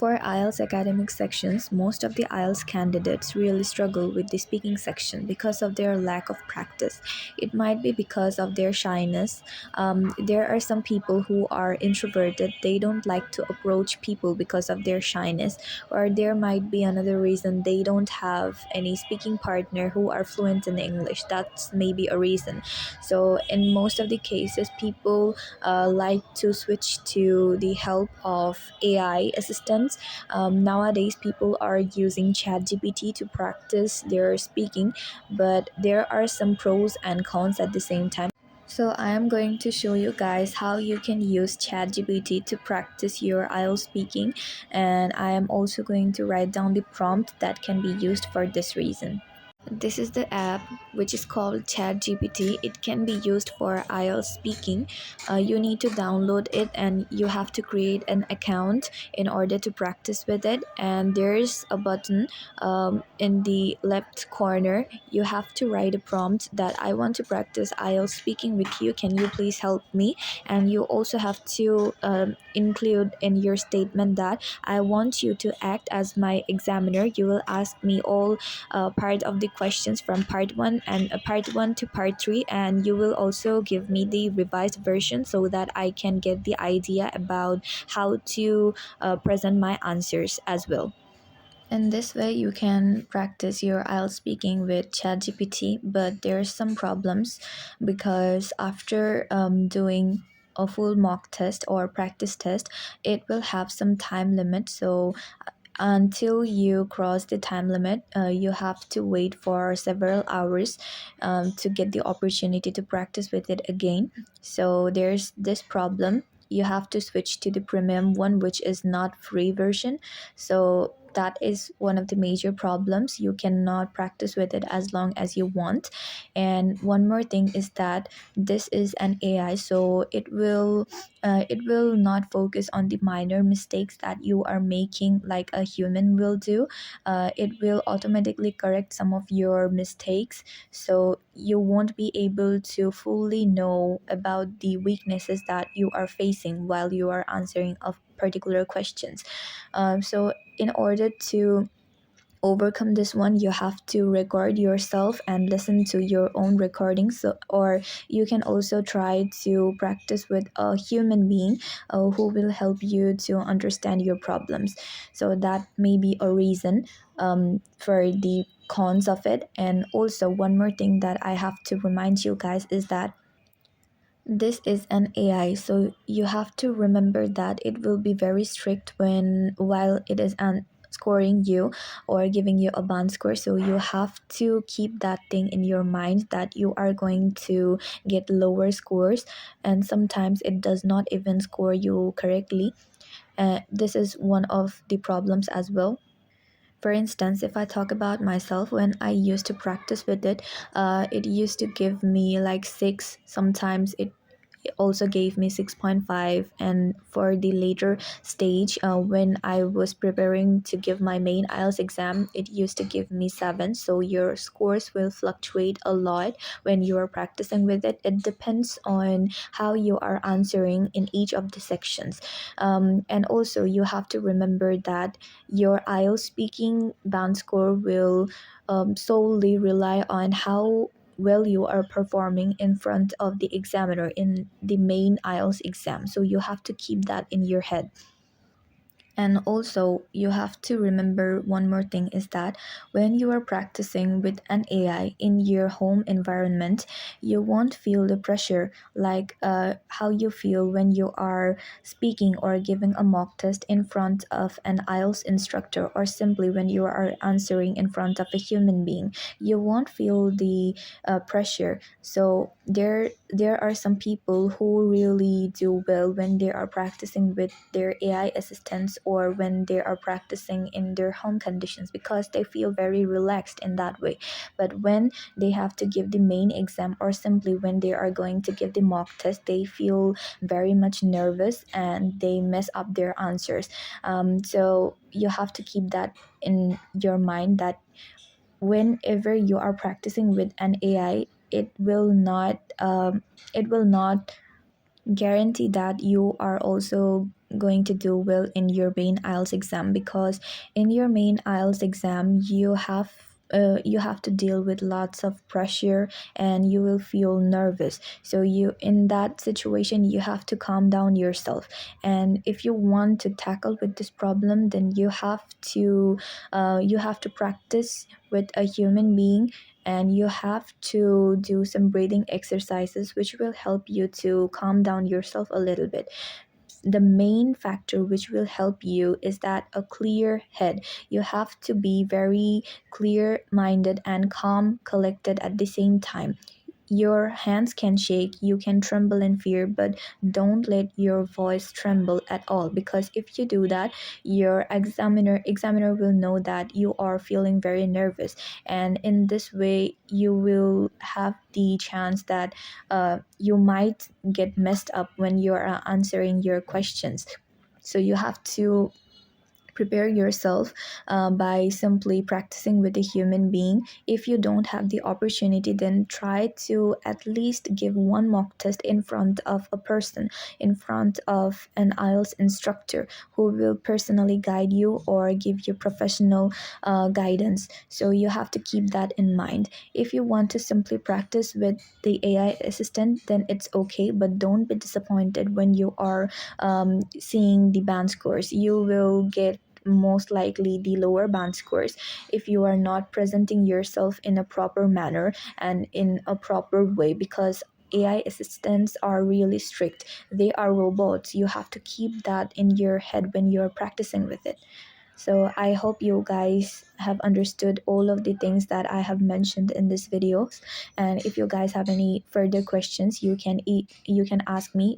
For IELTS academic sections, most of the IELTS candidates really struggle with the speaking section because of their lack of practice. It might be because of their shyness. There are some people who are introverted, they don't like to approach people because of their shyness, or there might be another reason they don't have any speaking partner who are fluent in English. That's maybe a reason. So, in most of the cases, people like to switch to the help of AI assistants. Nowadays, people are using Chatgpt to practice their speaking, but there are some pros and cons at the same time. So I am going to show you guys how you can use ChatGPT to practice your IELTS speaking, and I am also going to write down the prompt that can be used for this reason. This is the app which is called ChatGPT. It can be used for IELTS speaking. You need to download it and you have to create an account in order to practice with it. And there's a button in the left corner. You have to write a prompt that I want to practice IELTS speaking with you. Can you please help me? And you also have to include in your statement that I want you to act as my examiner. You will ask me all part of the questions from part 1 and part 1 to part 3, and you will also give me the revised version so that I can get the idea about how to present my answers as well. In this way, you can practice your IELTS speaking with ChatGPT, but there's some problems because after doing a full mock test or practice test, it will have some time limit. So until you cross the time limit, you have to wait for several hours to get the opportunity to practice with it again. So there's this problem. You have to switch to the premium one, which is not free version. So that is one of the major problems. You cannot practice with it as long as you want. And one more thing is that this is an AI, so it will not focus on the minor mistakes that you are making like a human will do. It will automatically correct some of your mistakes, so you won't be able to fully know about the weaknesses that you are facing while you are answering of particular questions. So in order to overcome this one, you have to record yourself and listen to your own recordings. So, or you can also try to practice with a human being who will help you to understand your problems. So that may be a reason for the cons of it. And also one more thing that I have to remind you guys is that this is an AI, so you have to remember that it will be very strict when while it is scoring you or giving you a band score. So you have to keep that thing in your mind that you are going to get lower scores, and sometimes it does not even score you correctly. This is one of the problems as well. For instance, if I talk about myself, when I used to practice with it, it used to give me like 6. Sometimes it also gave me 6.5, and for the later stage, when I was preparing to give my main IELTS exam, it used to give me 7. So your scores will fluctuate a lot when you are practicing with it. It depends on how you are answering in each of the sections. And also you have to remember that your IELTS speaking band score will solely rely on how well you are performing in front of the examiner in the main IELTS exam. So you have to keep that in your head. And also, you have to remember one more thing is that when you are practicing with an AI in your home environment, you won't feel the pressure like how you feel when you are speaking or giving a mock test in front of an IELTS instructor, or simply when you are answering in front of a human being. You won't feel the pressure. So there are some people who really do well when they are practicing with their AI assistants or when they are practicing in their home conditions, because they feel very relaxed in that way. But when they have to give the main exam, or simply when they are going to give the mock test, they feel very much nervous and they mess up their answers. So you have to keep that in your mind that whenever you are practicing with an AI, it will not guarantee that you are also going to do well in your main IELTS exam, because in your main IELTS exam you have to deal with lots of pressure and you will feel nervous. So you, in that situation, you have to calm down yourself. And if you want to tackle with this problem, then you have to practice with a human being, and you have to do some breathing exercises which will help you to calm down yourself a little bit. The main factor which will help you is that a clear head. You have to be very clear minded and calm, collected at the same time. Your hands can shake, you can tremble in fear, but don't let your voice tremble at all, because if you do that, your examiner will know that you are feeling very nervous, and in this way you will have the chance that you might get messed up when you are answering your questions. So you have to prepare yourself by simply practicing with a human being. If you don't have the opportunity, then try to at least give one mock test in front of a person, in front of an IELTS instructor who will personally guide you or give you professional guidance. So you have to keep that in mind. If you want to simply practice with the AI assistant, then it's okay, but don't be disappointed when you are seeing the band scores. You will get most likely the lower band scores if you are not presenting yourself in a proper manner and in a proper way, because AI assistants are really strict. They are robots. You have to keep that in your head when you're practicing with it. So I hope you guys have understood all of the things that I have mentioned in this video. And if you guys have any further questions, you can ask me.